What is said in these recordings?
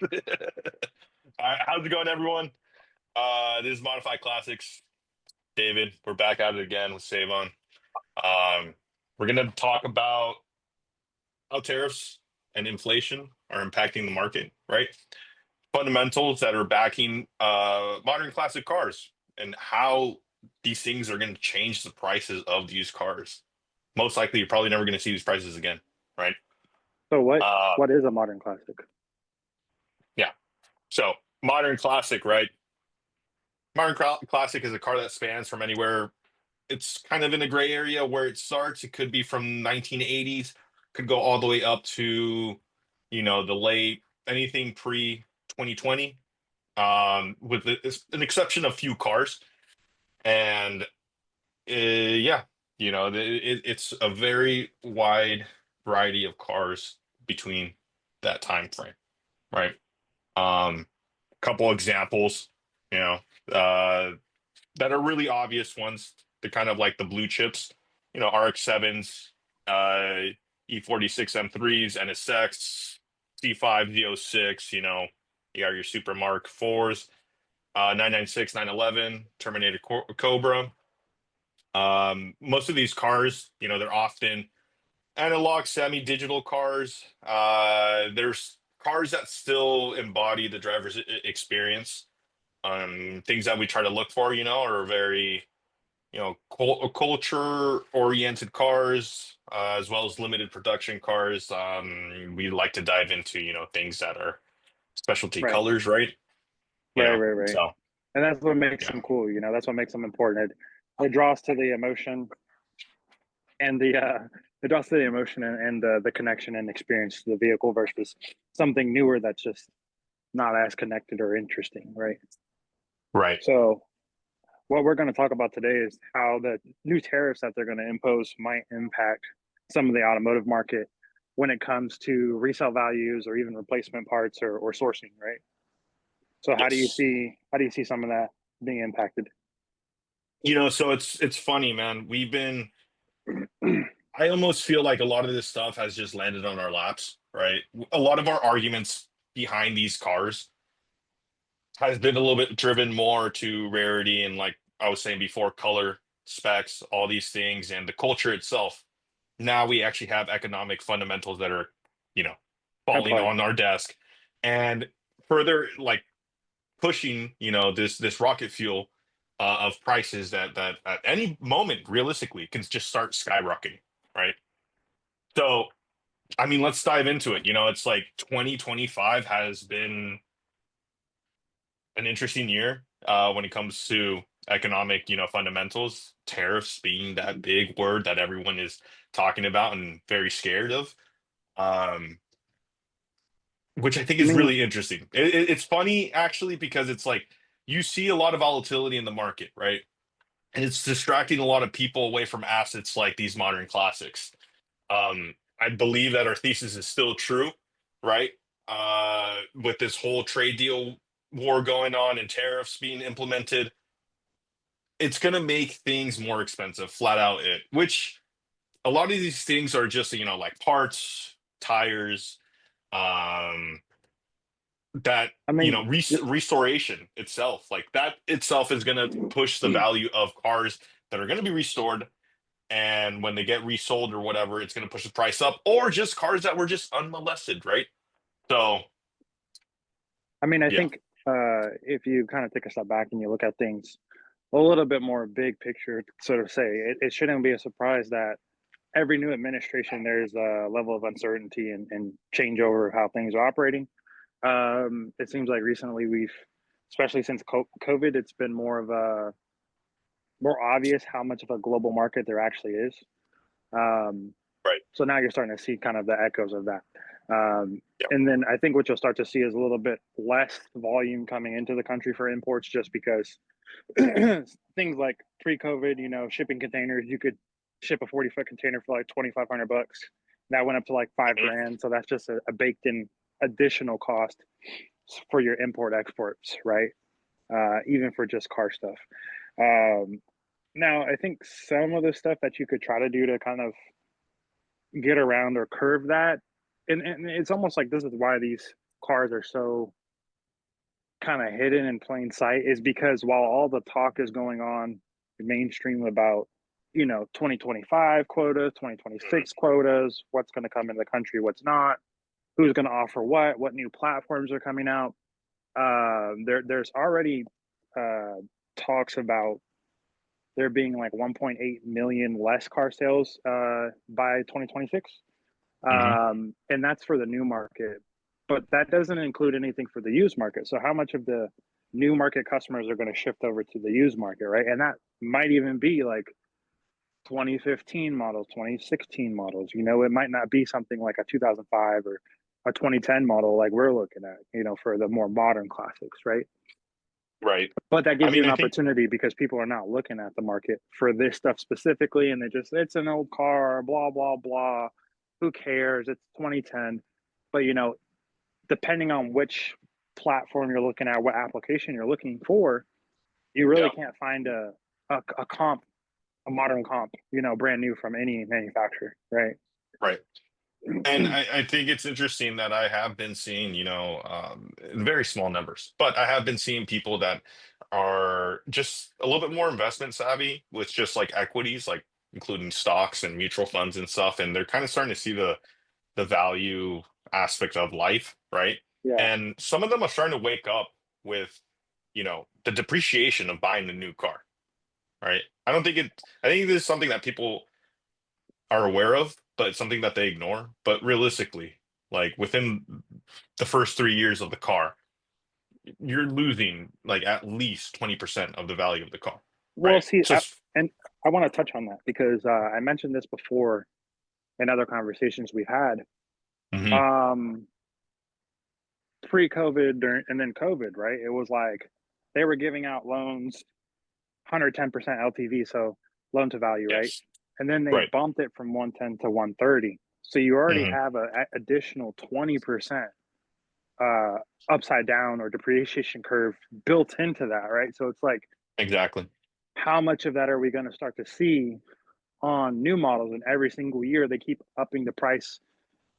All right, how's it going, everyone? This is Modified Classics. David, we're back at it again with Savon. We're gonna talk about how tariffs and inflation are impacting the market, right? Fundamentals that are backing modern classic cars and how these things are going to change the prices of these cars. Most likely, you're probably never going to see these prices again, right? So what Uh, what is a modern classic? yeah. So modern classic, right? Classic is a car that spans from anywhere. It's kind of in a gray area where it starts. It could be from 1980s, could go all the way up to, the late anything pre 2020, with an exception of few cars. And yeah, it's a very wide variety of cars between that time frame, right? Couple examples, you know, uh, that are really obvious ones. They're kind of like the blue chips, RX-7s, E46 M3s, NSX, C5 Z06, you got your Super Mark 4s, 996, 911, Terminator Cobra. Most of these cars, they're often analog, semi-digital cars. There's cars that still embody the driver's experience. Things that we try to look for, are very, culture-oriented cars, as well as limited production cars. We like to dive into, things that are specialty Right, colors, right? right. So And that's what makes yeah, them cool. That's what makes them important. It draws to the emotion and the connection and experience to the vehicle versus something newer that's just not as connected or interesting, right? right. So what we're going to talk about today is how the new tariffs that they're going to impose might impact some of the automotive market when it comes to resale values or even replacement parts or sourcing, right? So Yes. how do you see some of that being impacted? So it's funny, man. I almost feel like a lot of this stuff has just landed on our laps, right? A lot of our arguments behind these cars has been a little bit driven more to rarity and, like I was saying before, color, specs, all these things, and the culture itself. Now we actually have economic fundamentals that are, you know, At falling play. on our desk and further like pushing, this rocket fuel of prices that at any moment realistically can just start skyrocketing, right? So, I mean, let's dive into it. It's like 2025 has been an interesting year when it comes to economic, fundamentals, tariffs being that big word that everyone is talking about and very scared of, um, which I think I is mean, really interesting. It's funny actually because it's like you see a lot of volatility in the market, right? And it's distracting a lot of people away from assets like these modern classics. I believe that our thesis is still true, right? With this whole trade deal war going on and tariffs being implemented, it's going to make things more expensive, flat out which a lot of these things are just, like parts, tires, um, that, I mean, restoration itself, like that itself is going to push the value of cars that are going to be restored. And when they get resold or whatever, it's going to push the price up, or just cars that were just unmolested, right? So, I yeah. think if you kind of take a step back and you look at things a little bit more big picture, sort of say it shouldn't be a surprise that every new administration there's a level of uncertainty and changeover of how things are operating. It seems like recently especially since COVID, it's been more obvious how much of a global market there actually is. Um, Right. so now you're starting to see kind of the echoes of that. Um, Yeah. and then I think what you'll start to see is a little bit less volume coming into the country for imports, just because things like pre-COVID, shipping containers, you could ship a 40-foot container for like 2,500 bucks. That went up to like five Mhm. grand. So that's just a baked in additional cost for your import exports, right? Even for just car stuff. Um, Now, I think some of the stuff that you could try to do to kind of get around or curve that, and it's almost like this is why these cars are so kind of hidden in plain sight is because while all the talk is going on mainstream about 2025 quotas, Mhm. 2026 quotas, what's going to come into the country, what's not, who's going to offer what new platforms are coming out. There's already uh, talks about there being like 1.8 million less car sales by 2026. Mhm. And that's for the new market, but that doesn't include anything for the used market. So how much of the new market customers are going to shift over to the used market, right? And that might even be like 2015 models, 2016 models. It might not be something like a 2005 or a 2010 model like we're looking at, for the more modern classics, right? Right. But that I gives you mean, an I think opportunity because people are not looking at the market for this stuff specifically, and it's an old car, blah blah blah. Who cares? It's 2010. But depending on which platform you're looking at, what application you're looking for, you really yeah. can't find a comp, a modern comp, brand new from any manufacturer, right? Right. And I think it's interesting that I have been seeing, in very small numbers, but I have been seeing people that are just a little bit more investment savvy with just like equities, like including stocks and mutual funds and stuff. And they're kind of starting to see the value aspect of life, right? Yeah. And some of them are starting to wake up with, the depreciation of buying a new car, right? I think this is something that people are aware of, but it's something that they ignore. But realistically, like within the first 3 years of the car, you're losing like at least 20% of the value of the car, Well, right? see, So, and I want to touch on that because I mentioned this before in other conversations we've had. mhm, Um, Pre-COVID during and then COVID, right? It was like they were giving out loans 110% LTV, so loan to value, right? yes, And then they right, bumped it from 110 to 130. So you already hmm, have a additional 20% uh upside down or depreciation curve built into that, right? So it's like exactly, how much of that are we going to start to see on new models? And every single year they keep upping the price.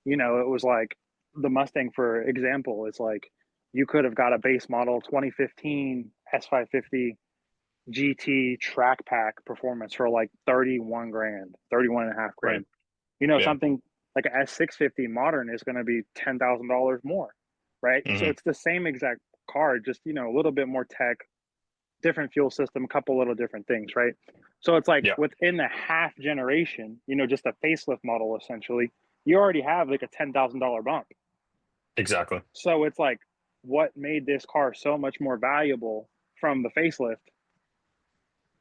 It was like the Mustang, for example, is like you could have got a base model 2015 S550 GT track pack performance for like 31 grand, 31 and a half right, grand. yeah, Something like a S650 modern is going to be $10,000 more, right? So hmm, it's the same exact car, just, a little bit more tech, different fuel system, a couple little different things, right? So it's like yeah, within the half generation, just a facelift model essentially, you already have like a $10,000 bump. exactly, So it's like what made this car so much more valuable from the facelift,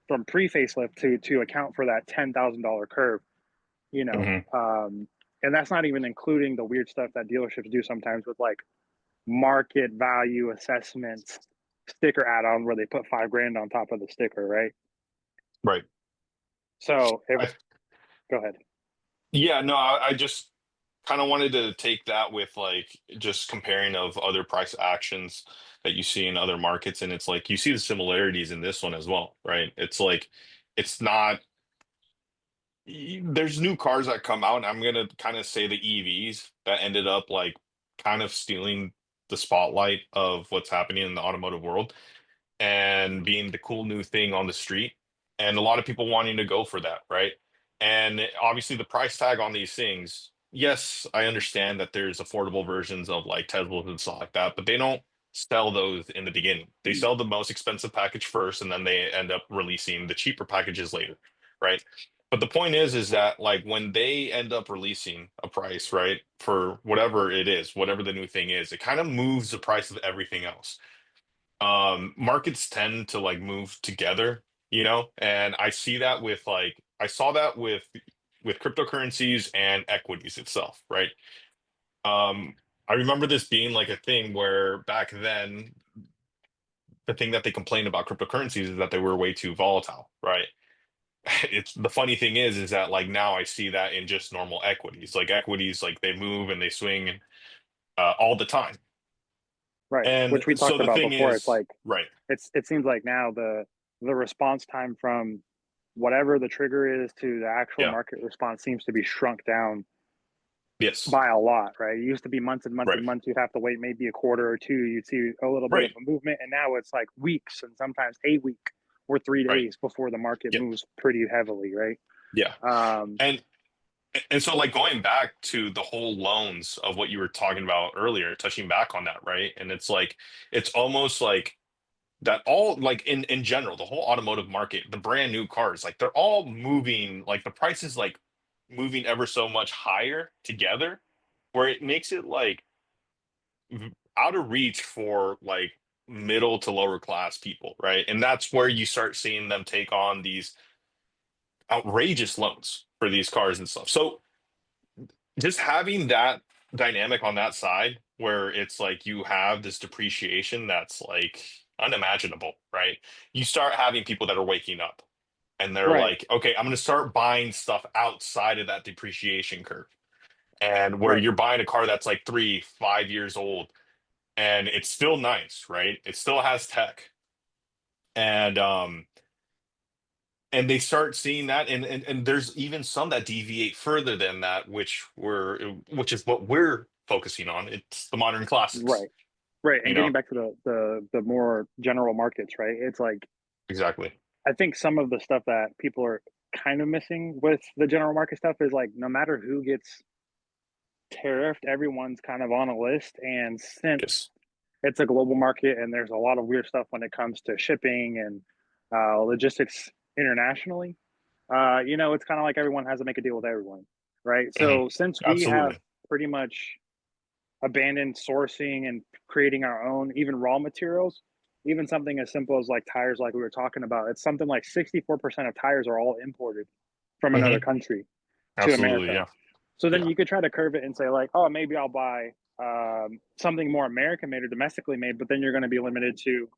from pre-facelift to account for that $10,000 curve, you know. hmm, Um, and that's not even including the weird stuff that dealerships do sometimes with like market value assessments, sticker add-on where they put 5 grand on top of the sticker, right? right. So if I, go ahead. yeah, no, I just kind of wanted to take that with like just comparing of other price actions that you see in other markets, and it's like you see the similarities in this one as well, right? It's like it's not there's new cars that come out, and I'm gonna kind of say the EVs that ended up like kind of stealing the spotlight of what's happening in the automotive world and being the cool new thing on the street, and a lot of people wanting to go for that, right? And obviously, the price tag on these things, yes, I understand that there's affordable versions of like Teslas and stuff like that, but they don't sell those in the beginning. They sell the most expensive package first, and then they end up releasing the cheaper packages later, right? But the point is that like when they end up releasing a price, right, for whatever it is, whatever the new thing is, it kind of moves the price of everything else. Markets tend to like move together, and I see that with like I saw that with cryptocurrencies and equities itself, right? um I remember this being like a thing where back then the thing that they complained about cryptocurrencies is that they were way too volatile, right? It's the funny thing is that like now I see that in just normal equities, like equities, like they move and they swing all the time. Right, And which we so talked the about thing before. It's is, like right, it seems like now the response time from whatever the trigger is to the actual yeah, market response seems to be shrunk down Yes. by a lot, right? It used to be months and months and Right. months. You'd have to wait maybe a quarter or two. You'd see a little bit of Right. a movement, and now it's like weeks and sometimes a week or three Right. days before the market Yeah. moves pretty heavily, right? Yeah. Um, And and so like going back to the whole loans of what you were talking about earlier, touching back on that, right? And it's like it's almost like that all like in general, the whole automotive market, the brand new cars, like they're all moving, like the price is like moving ever so much higher together, where it makes it like out of reach for like middle to lower class people, right? And that's where you start seeing them take on these outrageous loans for these cars and stuff. So just having that dynamic on that side where it's like you have this depreciation that's like unimaginable, right? You start having people that are waking up and they're right, like, okay, I'm going to start buying stuff outside of that depreciation curve. And where right, you're buying a car that's like 3, 5 years old and it's still nice, right? It still has tech. And and they start seeing that and there's even some that deviate further than that, which is what we're focusing on. It's the modern classics, right, right. you And know? getting back to the more general markets, right? It's like Exactly. I think some of the stuff that people are kind of missing with the general market stuff is like no matter who gets tariffed, everyone's kind of on a list. And since Yes. it's a global market and there's a lot of weird stuff when it comes to shipping and logistics internationally, it's kind of like everyone has to make a deal with everyone, right? Hmm. So since we have Absolutely. pretty much abandoned sourcing and creating our own, even raw materials, even something as simple as like tires, like we were talking about, it's something like 64% of tires are all imported from another Hmm. country to Absolutely. America. Yeah. So then Yeah. you could try to curve it and say, like, oh, maybe I'll buy something more American made or domestically made, but then you're going to be limited to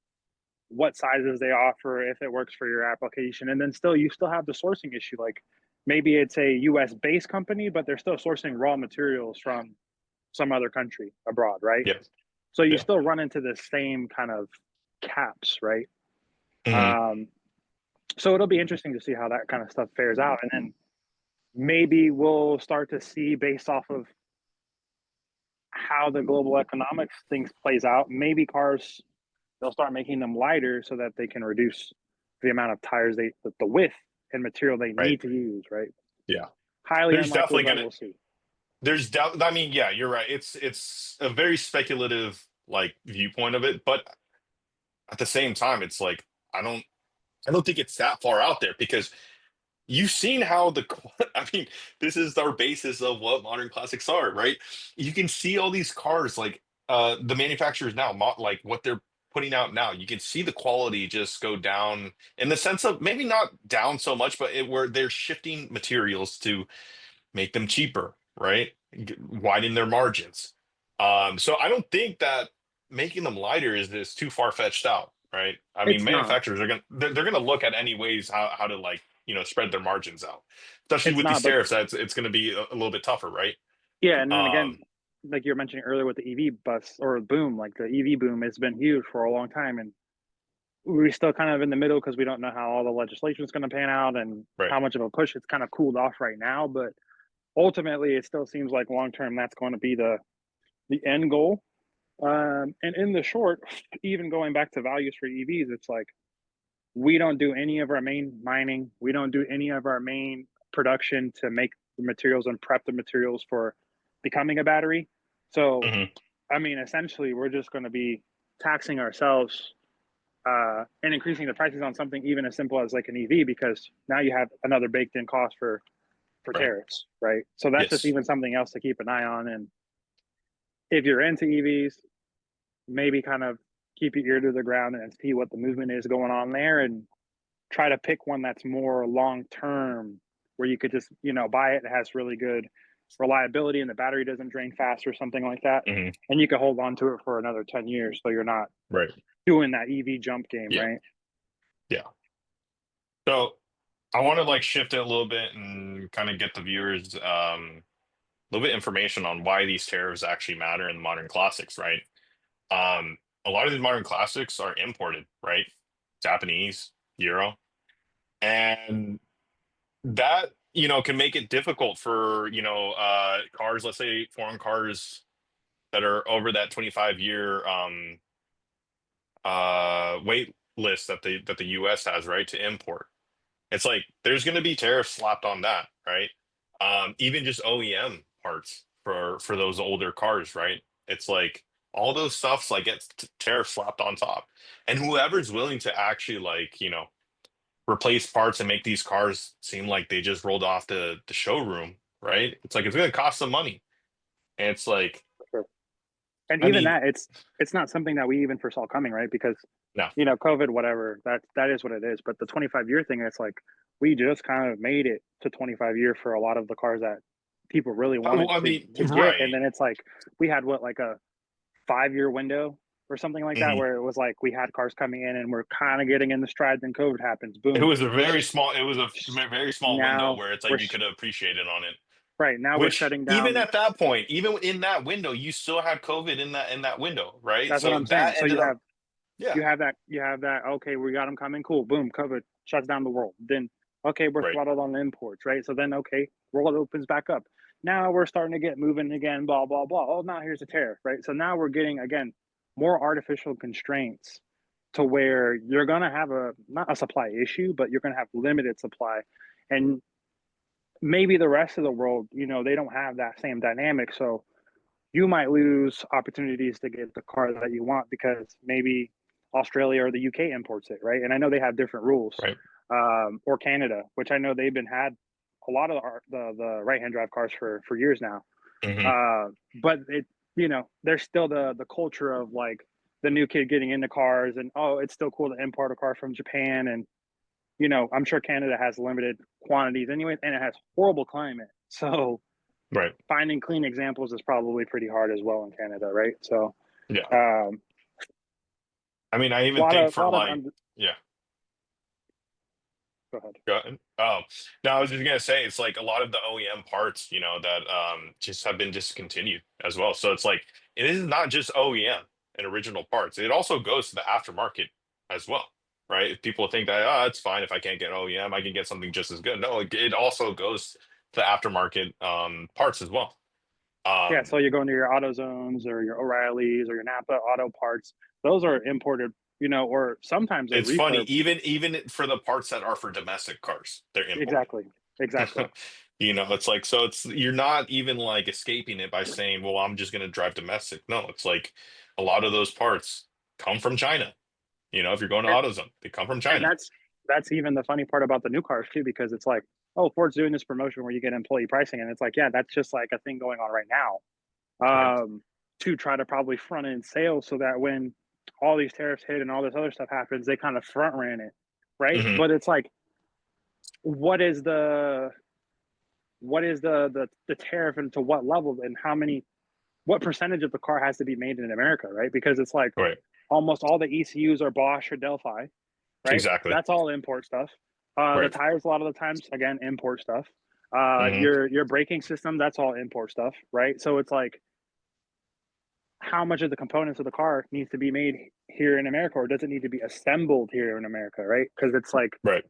what sizes they offer, if it works for your application. And then still, you still have the sourcing issue. Like maybe it's a US based company, but they're still sourcing raw materials from some other country abroad, right? Yeah. So you Yeah. still run into the same kind of caps, right? Hmm. Um, so it'll be interesting to see how that kind of stuff fares out. And then maybe we'll start to see based off of how the global economics things plays out, maybe cars they'll start making them lighter so that they can reduce the amount of tires the width and material they Right. need to use, right? Yeah. Highly There's unlikely, definitely but gonna we'll see. there's doubt. I mean, yeah, you're right. It's a very speculative like viewpoint of it, but at the same time, it's like I don't think it's that far out there because you've seen how I mean, this is our basis of what modern classics are, right? You can see all these cars, like the manufacturers now, like what they're putting out now. You can see the quality just go down in the sense of maybe not down so much, but where they're shifting materials to make them cheaper, right? Widen their margins. So I don't think that making them lighter is too far fetched out, right? I mean, It's not. manufacturers are they're gonna look at any ways how to like spread their margins out, especially It's with these not. But tariffs. That's it's gonna be a little bit tougher, right? yeah, and then again, Um, like you were mentioning earlier with the EV bus or boom, like the EV boom has been huge for a long time, and we're still kind of in the middle because we don't know how all the legislation is going to pan out and right. how much of a push it's kind of cooled off right now. But ultimately, it still seems like long term that's going to be the end goal. And in the short, even going back to values for EVs, it's like we don't do any of our main mining. We don't do any of our main production to make the materials and prep the materials for becoming a battery. So, Hmm. I mean, essentially, we're just going to be taxing ourselves and increasing the prices on something even as simple as like an EV because now you have another baked in cost for Right. tariffs, right? So that's just Yes. even something else to keep an eye on. And if you're into EVs, maybe kind of keep your ear to the ground and see what the movement is going on there and try to pick one that's more long term where you could just buy it. It has really good reliability and the battery doesn't drain fast or something like that, Hmm. and you can hold on to it for another 10 years so you're not Right. doing that EV jump game, Yeah. right? Yeah. So I want to like shift it a little bit and kind of get the viewers a little bit information on why these tariffs actually matter in modern classics, right? A lot of these modern classics are imported, right? Japanese, Euro, and that. can make it difficult for, cars, let's say foreign cars that are over that 25-year wait list that the US has, right, to import. It's like there's going to be tariffs slapped on that, right? Even just OEM parts for those older cars, right? It's like all those stuffs like gets tariffs slapped on top. And whoever's willing to actually like, replace parts and make these cars seem like they just rolled off the showroom, right? It's like it's going to cost some money. And it's like, And I even mean, that, it's not something that we even foresaw coming, right? Because no. COVID, whatever, that is what it is. But the 25-year thing, it's like we just kind of made it to 25 year for a lot of the cars that people really Oh, wanted I to mean, get, and right. then it's like we had what, like a 5-year window or something like that, Mhm. where it was like we had cars coming in and we're kind of getting in the stride. Then COVID happens, It boom. was a very small, it was a very small window Now where it's we're like you could appreciate it on it. right now we're Which shutting even down. at that point, even in that window, you still had COVID in that window, right? That's what So I'm saying. that So ended up, yeah, you have that. Okay, we got them coming. Cool. Boom. COVID shuts down the world. Then okay, we're right, throttled on the imports, right? So then okay, world opens back up. Now we're starting to get moving again. Blah blah blah. Oh, now here's a tariff, right? So now we're getting again more artificial constraints to where you're gonna have a not a supply issue, but you're gonna have limited supply, and maybe the rest of the world, they don't have that same dynamic. So you might lose opportunities to get the car that you want because maybe Australia or the UK imports it, right? And I know they have different rules, right. or Canada, which I know they've been had a lot of the right hand drive cars for years now. Hmm. But there's still the culture of like the new kid getting into cars, and oh, it's still cool to import a car from Japan, and I'm sure Canada has limited quantities anyway, and it has horrible climate, so Right. finding clean examples is probably pretty hard as well in Canada, right? So, Yeah. um, I mean, I a even lot think of, for like, un- yeah. go ahead. Go ahead. Oh, no, I was just gonna say it's like a lot of the OEM parts, that just have been discontinued as well. So it's like it is not just OEM and original parts. It also goes to the aftermarket as well, right? If people think that it's fine if I can't get OEM, I can get something just as good. No, it also goes to aftermarket parts as well. Yeah, Um, so you go into your AutoZones or your O'Reillys or your Napa Auto Parts. Those are imported, or sometimes they're it's funny, refurbs. even for the parts that are for domestic cars, they're imported. Exactly, exactly. It's like, so it's, you're not even like escaping it by saying, well, I'm just going to drive domestic. No, it's like a lot of those parts come from China. If you're going to And, AutoZone, they come from and China. that's even the funny part about the new cars too, because it's like, oh, Ford's doing this promotion where you get employee pricing, and it's like, yeah, that's just like a thing going on right now, Right. to try to probably front end sales so that when all these tariffs hit and all this other stuff happens, they kind of front ran it, right? Hmm. But it's like, what is the tariff, and to what level, and how many, what percentage of the car has to be made in America, right? Because it's like Right. almost all the ECUs are Bosch or Delphi, right? Exactly. That's all import stuff. The Right. tires, a lot of the times, again, import stuff. Hmm. Your braking system, that's all import stuff, right? So it's like, how much of the components of the car needs to be made here in America, or does it need to be assembled here in America, right? Because it's like Right.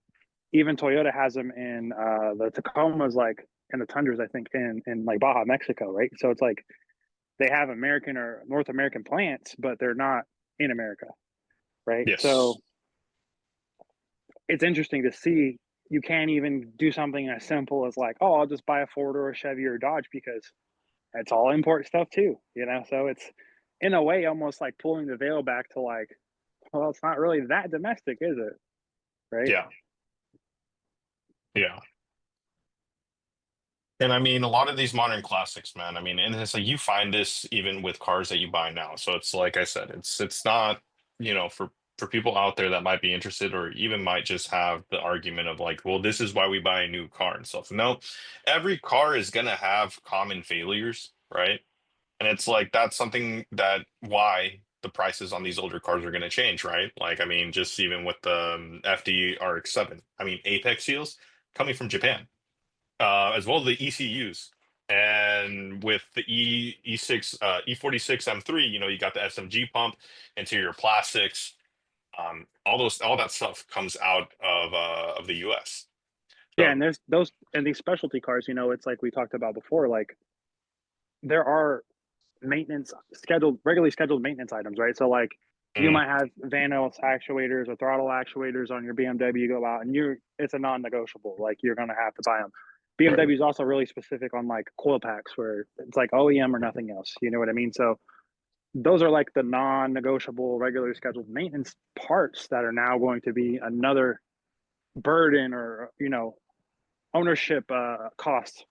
even Toyota has them in the Tacomas, like, and the Tundras, I think, in like Baja, Mexico, right? So it's like they have American or North American plants, but they're not in America, right? Yes. So it's interesting to see you can't even do something as simple as like, oh, I'll just buy a Ford or a Chevy or a Dodge because it's all import stuff too. So it's in a way almost like pulling the veil back to like, well, it's not really that domestic, is it? Right? Yeah. Yeah. And I mean, a lot of these modern classics, man. I mean, and it's like you find this even with cars that you buy now. So it's like I said, it's not, for people out there that might be interested or even might just have the argument of like, well, this is why we buy a new car and stuff. No, every car is gonna have common failures, right? And it's like that's something that why the prices on these older cars are gonna change, right? Like, I mean, just even with the FD RX-7, I mean, Apex seals coming from Japan, as well as the ECUs. And with the E6 E46 M3, you got the SMG pump, interior plastics, all that stuff comes out of the US. Yeah, So, and there's those and these specialty cars, it's like we talked about before, like there are regularly scheduled maintenance items, right? So like you mhm, might have Vanos actuators or throttle actuators on your BMW, go out and it's a non-negotiable. Like you're gonna have to buy them. right. BMW is also really specific on like coil packs where it's like OEM or nothing else. You know what I mean? So those are like the non-negotiable, regularly scheduled maintenance parts that are now going to be another burden or ownership cost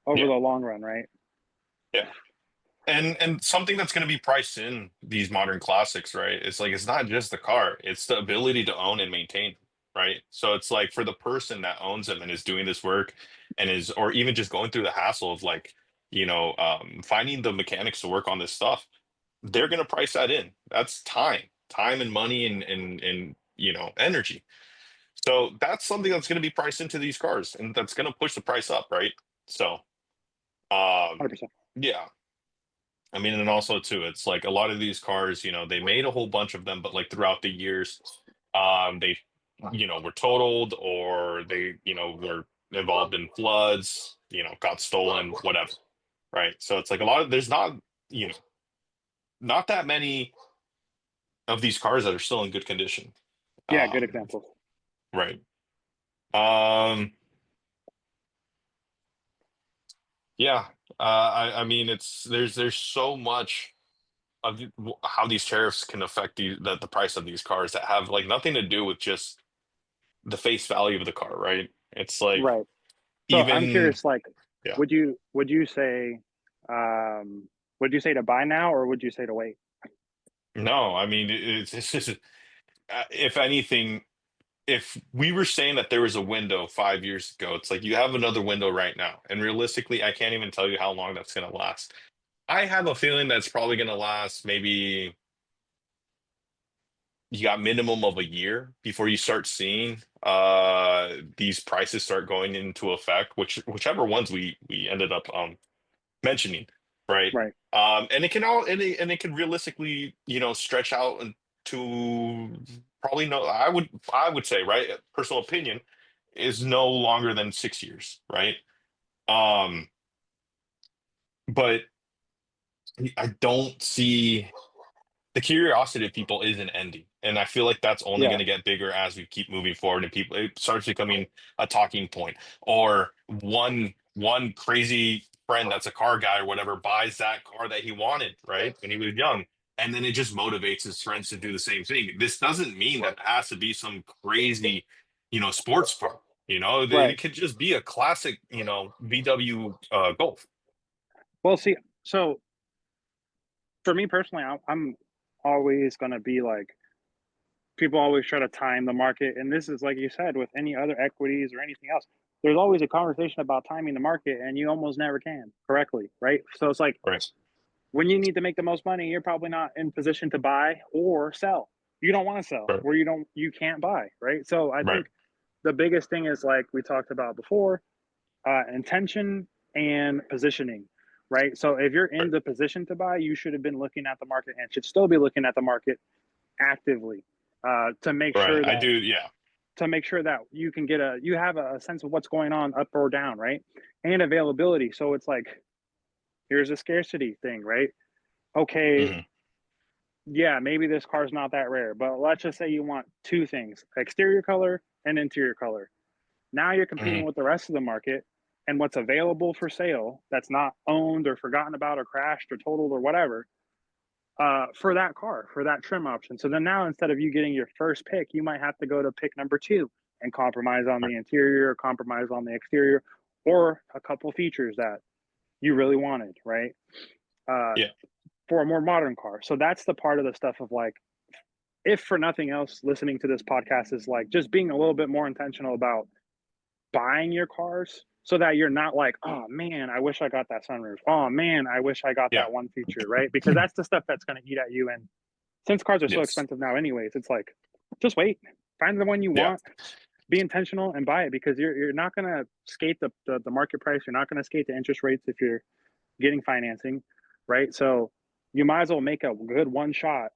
over Yeah, the long run, right? yeah. And something that's going to be priced in these modern classics, right? It's like it's not just the car, it's the ability to own and maintain, right? So it's like for the person that owns them and is doing this work and is or even just going through the hassle of like, finding the mechanics to work on this stuff, they're going to price that in. That's time and money and energy. So that's something that's going to be priced into these cars and that's going to push the price up, right? So, um 100%. yeah. I mean, and also too, it's like a lot of these cars, they made a whole bunch of them, but like throughout the years, they, were totaled or they, were involved in floods, got stolen, whatever. Right. So it's like there's you know, not that many of these cars that are still in good condition. Yeah, good Um, example. right. Um, yeah. I mean, there's so much of how these tariffs can affect the price of these cars that have like nothing to do with just the face value of the car, right? It's like Right. So I'm even curious, like, yeah. would you say would you say to buy now or would you say to wait? No, I mean it's just if anything, if we were saying that there was a window 5 years ago, it's like you have another window right now, and realistically, I can't even tell you how long that's going to last. I have a feeling that's probably going to last maybe you got minimum of a year before you start seeing these prices start going into effect, whichever ones we ended up mentioning, right? Right. And it can all and it can realistically, stretch out to probably no, I would say, right, personal opinion is no longer than 6 years, right? Um, but I don't see the curiosity of people isn't ending. And I feel like that's only Yeah. going to get bigger as we keep moving forward and people it starts becoming a talking point. Or one crazy friend that's a car guy or whatever buys that car that he wanted, right? When he was young. And then it just motivates his friends to do the same thing. This doesn't mean that it has to be some crazy, sports car. Right. It could just be a classic, VW Golf. Well, see, so for me personally, I'm always going to be like people always try to time the market, and this is like you said with any other equities or anything else. There's always a conversation about timing the market, and you almost never can correctly, right? So it's like Right. when you need to make the most money, you're probably not in position to buy or sell. You don't want to sell Right. where you can't buy, right? So I Right. think the biggest thing is like we talked about before, intention and positioning, right? So if you're in Right. the position to buy, you should have been looking at the market and should still be looking at the market actively to make Right. sure I that do. Yeah. you can you have a sense of what's going on up or down, right? And availability. So it's like here's a scarcity thing, right? Okay, Hmm. yeah, maybe this car's not that rare, but let's just say you want two things, exterior color and interior color. Now you're competing Hmm. with the rest of the market and what's available for sale that's not owned or forgotten about or crashed or totaled or whatever for that car, for that trim option. So then now instead of you getting your first pick, you might have to go to pick number two and compromise on Right. the interior, compromise on the exterior, or a couple features that you really wanted, right? Uh, Yeah. for a more modern car. So that's the part of the stuff of like, if for nothing else, listening to this podcast is like just being a little bit more intentional about buying your cars so that you're not like, oh man, I wish I got that sunroof. Oh man, I wish I got Yeah. that one feature, right? Because that's the stuff that's going to eat at you. And since cars are so Yes. expensive now, anyways, it's like just wait, find the one you Yeah. want, be intentional, and buy it because you're not going to skate the market price. You're not going to skate the interest rates if you're getting financing, right? So you might as well make a good one shot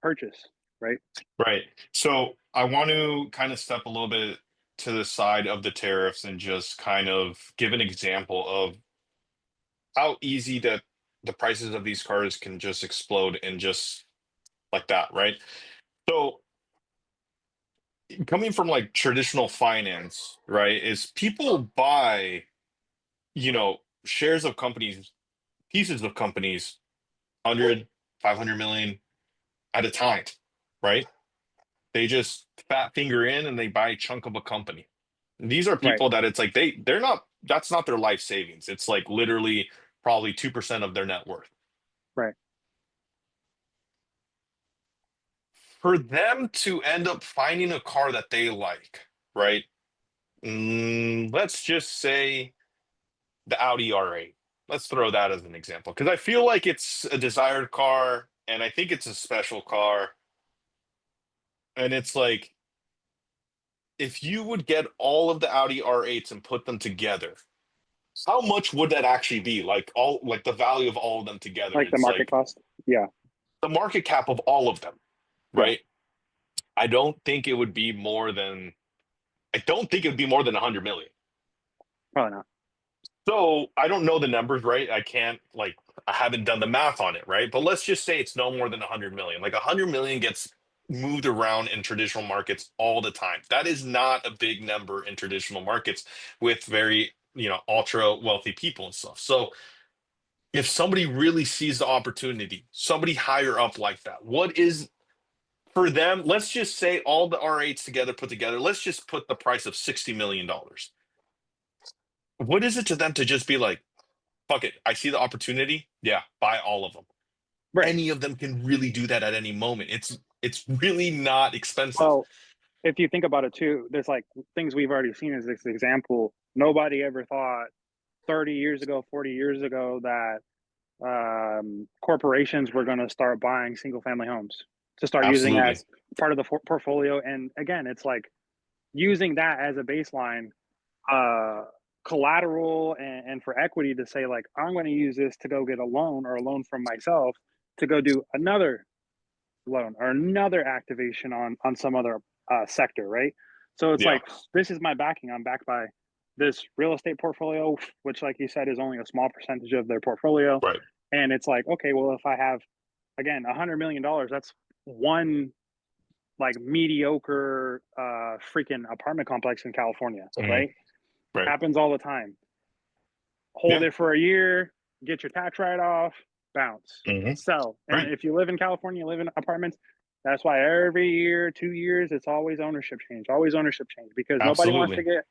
purchase, right? Right. So I want to kind of step a little bit. to the side of the tariffs and just kind of give an example of how easy that the prices of these cars can just explode and just like that, right? So coming from like traditional finance, right, is people buy, shares of companies, pieces of companies, 100, 500 million at a time, right? They just fat finger in and they buy a chunk of a company. These are Right. people that it's like they're not, that's not their life savings. It's like literally probably 2% of their net worth. Right. For them to end up finding a car that they like, right? Let's just say the Audi R8. Let's throw that as an example because I feel like it's a desired car and I think it's a special car. And it's like if you would get all of the Audi R8s and put them together, how much would that actually be? Like all like the value of all of them together. Like the It's market like cost. Yeah. the market cap of all of them, Yeah. right? I don't think it would be more than I don't think it would be more than 100 million. Probably not. So I don't know the numbers, right? I can't like I haven't done the math on it, right? But let's just say it's no more than 100 million. Like 100 million gets moved around in traditional markets all the time. That is not a big number in traditional markets with very, ultra wealthy people and stuff. So if somebody really sees the opportunity, somebody higher up like that, what is for them? Let's just say all the R8s together put together, let's just put the price of $60 million. What is it to them to just be like, fuck it. I see the opportunity. Yeah, buy all of them. Right. Any of them can really do that at any moment. It's really not expensive. Well, if you think about it too, there's like things we've already seen as this example. Nobody ever thought 30 years ago, 40 years ago that corporations were going to start buying single family homes to start using Absolutely. as part of the portfolio. And again, it's like using that as a baseline uh, collateral and for equity to say like I'm going to use this to go get a loan or a loan from myself to go do another loan or another activation on some other sector, right? So it's Yeah. like this is my backing. I'm backed by this real estate portfolio, which, like you said, is only a small percentage of their portfolio. Right. And it's like, okay, well, if I have again $100 million, that's one like mediocre freaking apartment complex in California, Mhm. right? Right. Happens all the time. Hold Yeah. it for a year, get your tax write off, bounce, Hmm. sell. And Right. if you live in California, you live in apartments, that's why every year, 2 years, it's always ownership change because nobody wants to Absolutely. get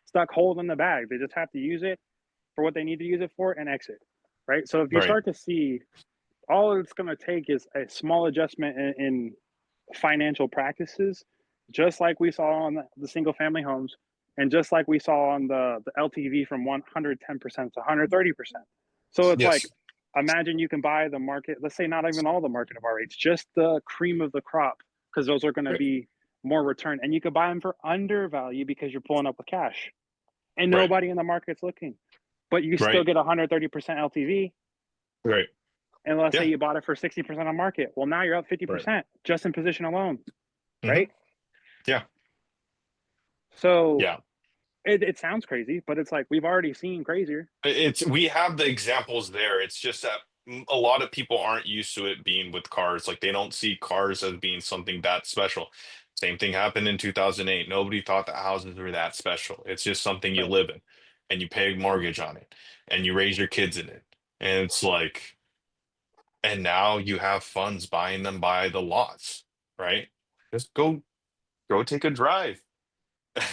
stuck holding the bag. They just have to use it for what they need to use it for and exit. Right. So if you Right. start to see all it's going to take is a small adjustment in financial practices, just like we saw on the single family homes, and just like we saw on the LTV from 110% to 130%. So it's like, Yes. imagine you can buy the market, let's say not even all the market of our rates, just the cream of the crop, because those are going to Right. be more return. And you could buy them for undervalue because you're pulling up with cash and Right. nobody in the market's looking, but you still Right. get 130% LTV. Right. And let's say Yeah. you bought it for 60% on market. Well, now you're up Right. 50% just in position alone, Hmm. right? Yeah. So Yeah. it sounds crazy, but it's like we've already seen crazier. It's we have the examples there. It's just that a lot of people aren't used to it being with cars. Like they don't see cars as being something that special. Same thing happened in 2008. Nobody thought that houses were that special. It's just something you Right, live in and you pay a mortgage on it and you raise your kids in it. And it's like, and now you have funds buying them by the lots, right? Just go take a drive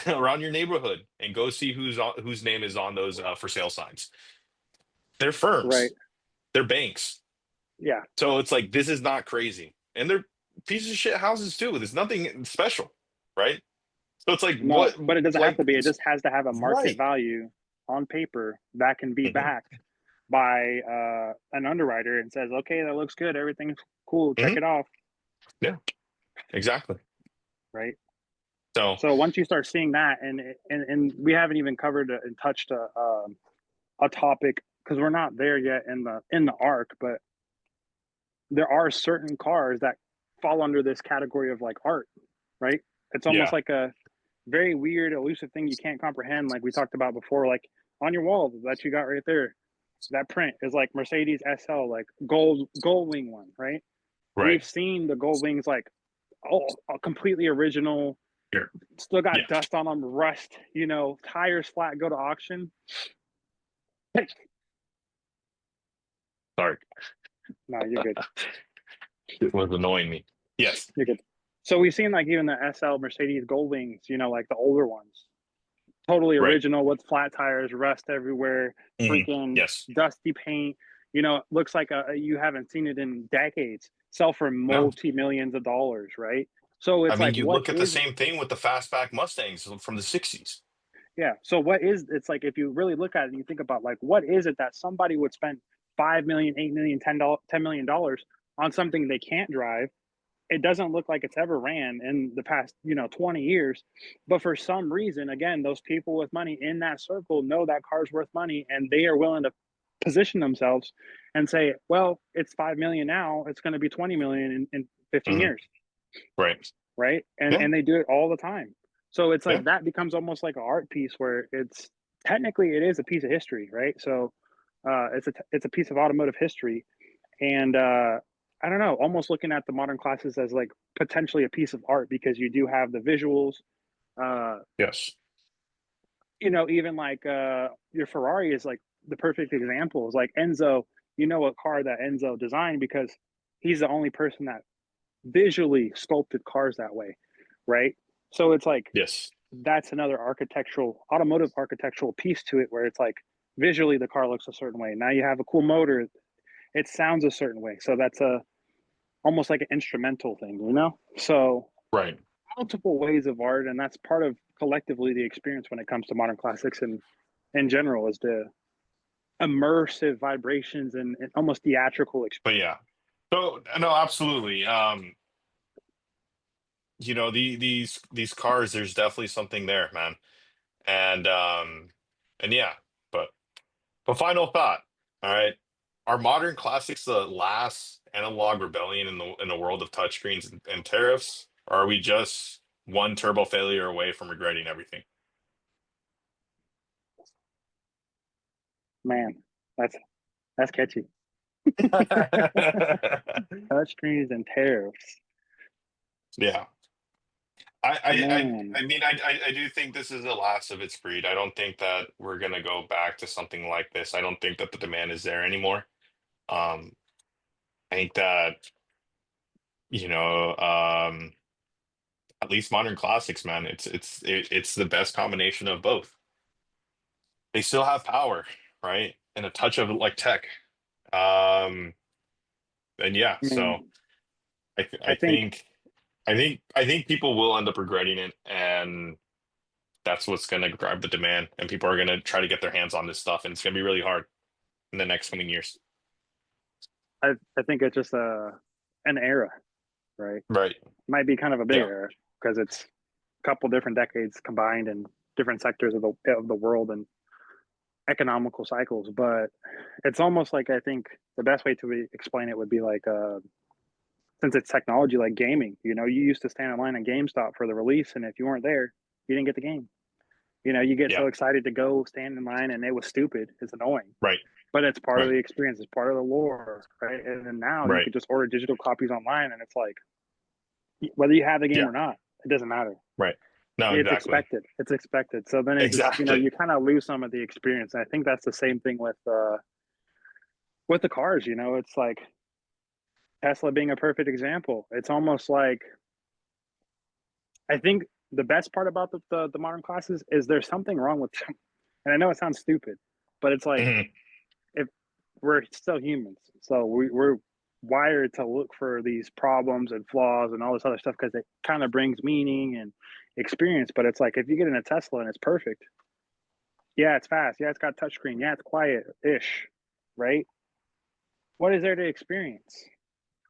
around your neighborhood and go see whose name is on those for sale signs. They're right, firms. They're banks. yeah, So it's like this is not crazy. And they're pieces of shit houses too. There's nothing special, right? So it's like no, what but it doesn't have like to be. It just has to have a market right. value on paper that can be Hmm. backed by an underwriter and says, okay, that looks good, everything's cool, check Hmm. it off, Yeah, exactly. right? So So once you start seeing that, and we haven't even covered and touched a topic because we're not there yet in the arc, but there are certain cars that fall under this category of like art, right? It's almost yeah. like a very weird, elusive thing you can't comprehend. Like we talked about before, like on your wall that you got right there, that print is like Mercedes SL, like gold wing one, right? Right. We've seen the gold wings like completely original, Here. still got Yeah. dust on them, rust, tires flat, go to auction. Sorry. No, you're good. It was annoying me. Yes. You're good. So we've seen like even the SL Mercedes gold wings, like the older ones, totally Right. original with flat tires, rust everywhere, Mhm. freaking Yes. dusty paint. It looks like you haven't seen it in decades. Sell for No. multi millions of dollars, right? So I it's mean, like, you what look at the is same thing with the fastback Mustangs from the 60s. Yeah. So what is it's like if you really look at it and you think about like what is it that somebody would spend 5 million, 8 million, $10 million on something they can't drive? It doesn't look like it's ever ran in the past 20 years, but for some reason, again, those people with money in that circle know that car's worth money and they are willing to position themselves and say, well, it's 5 million now, it's going to be 20 million in 15 Mhm. years, Right. right? and Yeah. and they do it all the time. So it's Yeah. like that becomes almost like an art piece where it's technically it is a piece of history, right? So it's a piece of automotive history. And I don't know, almost looking at the modern classes as like potentially a piece of art because you do have the visuals. uh Yes. Even like your Ferrari is like the perfect example. Is like Enzo, a car that Enzo designed because he's the only person that visually sculpted cars that way, right? So it's like Yes. that's another automotive architectural piece to it where it's like visually the car looks a certain way. Now you have a cool motor, it sounds a certain way. So that's a almost like an instrumental thing. So Right. multiple ways of art, and that's part of collectively the experience when it comes to modern classics and in general is the immersive vibrations and almost theatrical But experience. yeah. So no, absolutely. These cars, there's definitely something there, man. And and yeah, but final thought. All right. Are modern classics the last analog rebellion in the world of touchscreens and tariffs? Or are we just one turbo failure away from regretting everything? Man, that's catchy. Touchscreens and tariffs. Yeah. Man, I mean, I do think this is the last of its breed. I don't think that we're gonna go back to something like this. I don't think that the demand is there anymore. Um, I think that, you know, at least modern classics, man, it's the best combination of both. They still have power, right? And a touch of like tech. Um, and yeah, I so mean, I th I think I think people will end up regretting it, and that's what's going to drive the demand, and people are going to try to get their hands on this stuff, and it's going to be really hard in the next coming years. I think it's just an era, right? Right. Might be kind of a big Yeah. era because it's a couple different decades combined in different sectors of the world and economical cycles. But it's almost like I think the best way to explain it would be like since it's technology like gaming. You used to stand in line at GameStop for the release, and if you weren't there, you didn't get the game. You get Yeah. so excited to go stand in line, and it was stupid. It's annoying, Right. but it's part of Right. the experience. It's part of the lore, right? And then now you Right. could just order digital copies online, and it's like whether you have the game Yeah. or not, it doesn't matter. Right. No, It's exactly. expected. It's expected. So then it just Exactly. you kind of lose some of the experience. And I think that's the same thing with the cars. It's like Tesla being a perfect example. It's almost like I think the best part about the modern classes is there's something wrong with them. And I know it sounds stupid, but it's like Mhm. if we're still humans, so we're wired to look for these problems and flaws and all this other stuff because it kind of brings meaning and experience. But it's like if you get in a Tesla and it's perfect, yeah, it's fast, yeah, it's got touchscreen, yeah, it's quiet-ish, right? What is there to experience?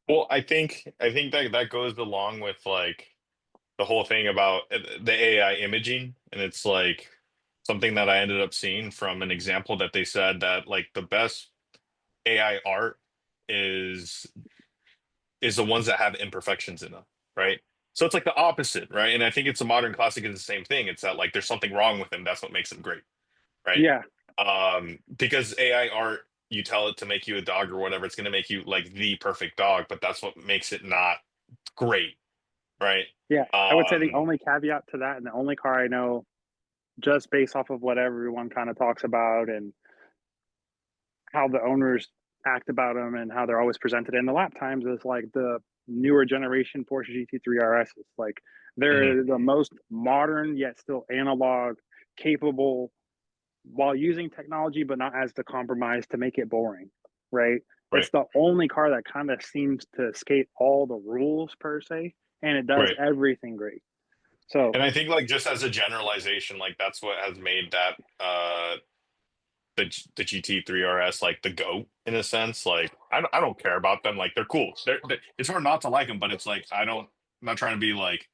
Well, I think that that goes along with like the whole thing about the AI imaging, and it's like something that I ended up seeing from an example that they said that like the best AI art is the ones that have imperfections in them, right? So it's like the opposite, right? And I think it's a modern classic is the same thing. It's that like there's something wrong with him. That's what makes him great, right? Yeah, Because AI art, you tell it to make you a dog or whatever, it's going to make you like the perfect dog, but that's what makes it not great, right? yeah. I would say the Um, only caveat to that, and the only car I know, just based off of what everyone kind of talks about and how the owners act about them and how they're always presented in the lap times, is like the newer generation Porsche GT3 RSs. Like mhm, they're the most modern yet still analog, capable while using technology, but not as the compromise to make it boring, right? right, It's the only car that kind of seems to escape all the rules per se, and it does right. everything great. So And I think like just as a generalization, like that's what has made that the GT3 RS like the GOAT in a sense. Like I don't care about them. Like they're cool. It's hard not to like them, but it's like I'm not trying to be like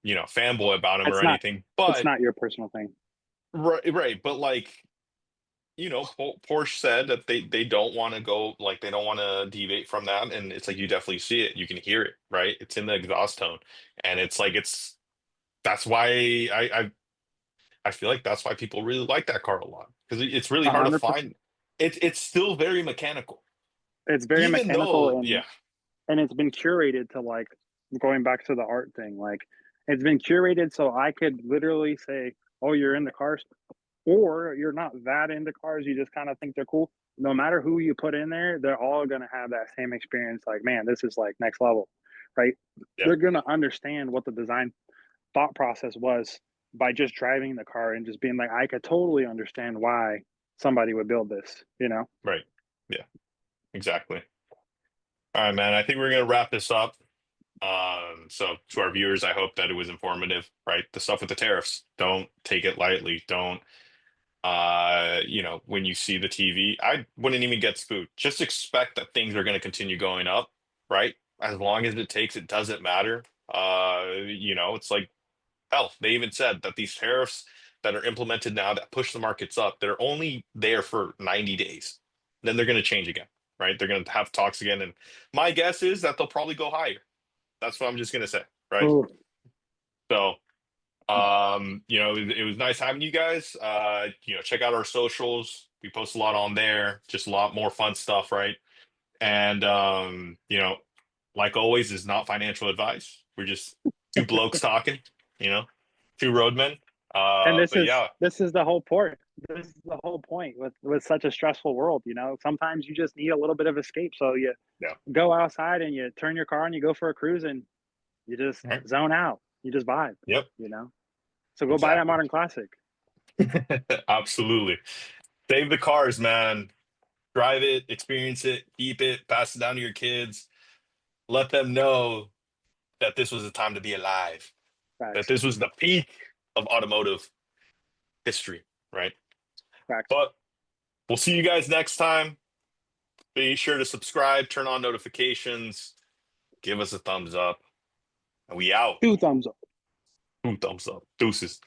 fanboy about them or it's not anything. it's But not your personal thing. right. But like Porsche said that they don't want to go like they don't want to deviate from that, and it's like you definitely see it. You can hear it, right? It's in the exhaust tone, and it's like that's why I feel like that's why people really like that car a lot because it's really hard to 100%. find. It's still very mechanical, It's very even mechanical, though and yeah, it's been curated to like, going back to the art thing, like it's been curated so I could literally say, "Oh, you're into cars," or you're not that into cars, you just kind of think they're cool. No matter who you put in there, they're all going to have that same experience. Like, man, this is like next level, right? yeah, They're going to understand what the design thought process was by just driving the car and just being like, I could totally understand why somebody would build this, you know? right, yeah, exactly. All right, man. I think we're gonna wrap this up. So to our viewers, I hope that it was informative, right? The stuff with the tariffs, don't take it lightly. Don't when you see the TV, I wouldn't even get spooked. Just expect that things are going to continue going up, right? As long as it takes, it doesn't matter. It's like hell. They even said that these tariffs that are implemented now that push the markets up, they're only there for 90 days. Then they're going to change again, right? They're going to have talks again, and my guess is that they'll probably go higher. That's what I'm just going to say, right? Oh, So it was nice having you guys. Check out our socials. We post a lot on there, just a lot more fun stuff, right? And like always, is not financial advice. We're just two blokes talking, you know, two roadmen. and But yeah, this is the whole point. This is the whole point with such a stressful world, you know. Sometimes you just need a little bit of escape. So you yeah, go outside and you turn your car and you go for a cruise and you just right. zone out. You just vibe, Yep, you know. So go buy that exactly. modern classic. Absolutely. Save the cars, man. Drive it, experience it, keep it, pass it down to your kids. Let them know that this was a time to be alive, that Facts. this was the peak of automotive history, right? Facts. But we'll see you guys next time. Be sure to subscribe, turn on notifications, give us a thumbs up, and we out. 2 thumbs up. Two thumbs up. Deuces.